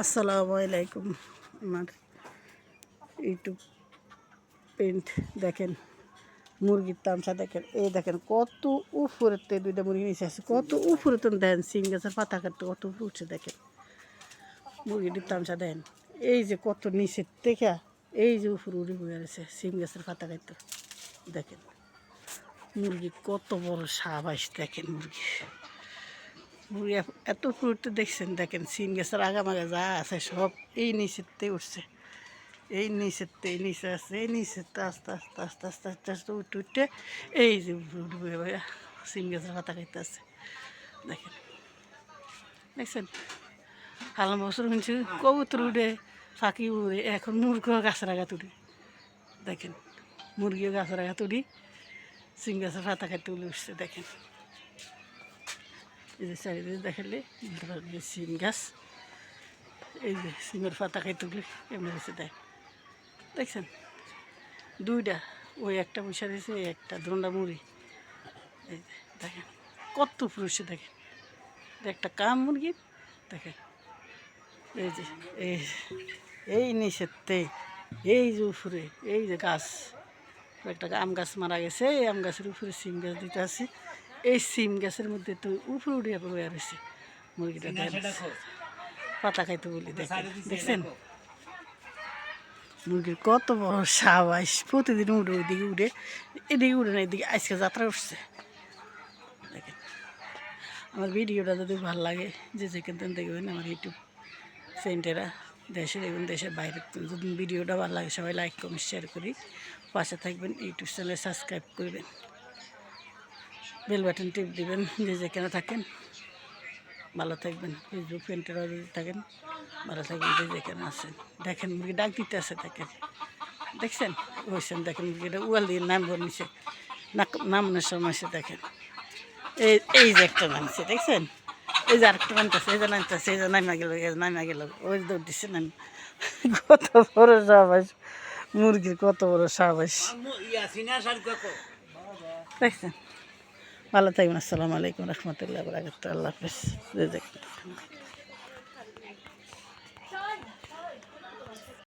আসসালামু আলাইকুম। আমার ইউটিউব পেন্ট দেখেন, মুরগির তামসা দেখেন, এই দেখেন কত উপরেতে দুইটা মুরগি নিচে আছে, কত উপরে তো দেন সিম গাছের পাতা কাটতে কত উপরে উঠছে দেখেন, মুরগিটির তামসা দেন এই যে কত নিচের থেকে এই যে উপরে উড়ে বয়ে আছে সিম গাছের পাতা কাটতে দেখেন। মুরগি কত বড় সাবাস দেখেন, মুরগি মুরগি এত উপরে দেখছেন দেখেন, সিম গাছের আগামাগা যা আছে সব এই নিচেতে উঠছে, এই নিচেতে নিচে আছে, এই নিচেতে আস্তে আস্তে আস্তে আস্তে আস্তে আস্তে উঠে উঠে এই যে উঠে সিম গাছের পাতা খাইতে আছে দেখেন। দেখছেন হাল বছর শুনছি কবুতর উঠে ফাঁকি উড়ে, এখন মুরগিও গাছের আঘাত উঠে দেখেন, মুরগিও গাছের আঘাত উঠি সিম গাছের পাতা খাইতে উঠে উঠছে দেখেন। এই যে চারিদিকে দেখালে সিম গাছ, এই যে সিমের পাতা খাইতে উঠলে এমনি হচ্ছে দেখ দেখছেন। দুইটা ওই একটা পয়সা দিয়েছে, এই একটা দোনটা মুড়ি, এই যে দেখেন কত পুরুষে দেখেন, একটা কাম মুরগি দেখেন। এই যে এই নিচেতে এই যে উপরে এই যে গাছ, একটা আম গাছ মারা গেছে, এই আম গাছের উপরে সিম গাছ দিতে আছে, এই সিম গাছের মধ্যে তো উপরে উঠিয়ে বয়ে রয়েছে মুরগিটা পাতা খাইতে বলি দেখছেন। মুরগির কত বড় সাবাস, প্রতিদিন উঠে ওইদিকে উঠে এদিকে উঠে না, এদিকে আজকে যাত্রা উঠছে দেখেন। আমার ভিডিওটা যদি ভালো লাগে যে যেখান দেখবেন আমার ইউটিউব সেন্টারা, দেশে দেখবেন দেশের বাইরে, যদি ভিডিওটা ভালো লাগে সবাই লাইক কমেন্ট শেয়ার করি, পাশে থাকবেন, ইউটিউব চ্যানেল সাবস্ক্রাইব করবেন, বেল বাটন টিপ দিবেন, যে যেখানে থাকেন ভালো থাকবেন। ফেসবুক ফ্রেন্ডেরা যদি থাকেন ভালো থাকবেন, যে যেখানে আছেন। দেখেন মুরগি ডাক দিতে আছে দেখেন, দেখছেন ওইসেন দেখেন মুরগিটা উয়াল দিয়ে নামবো নিচে, নামানোর সময় সে দেখেন এই যে একটা নামছে দেখছেন, এই যে আরেকটা নামতেছে, এই যে নামতেছে, এই যে নামা গেল, এই যে নামা গেল, ওই দৌড় দিচ্ছে নাম। কত বড় সাবাস মুরগির, কত বড় সাবাস দেখছেন। ভালো থাকবেন। আসসালামু আলাইকুম রহমতুল্লাহ বারাকাতুহু। আল্লাহ হাফেজ।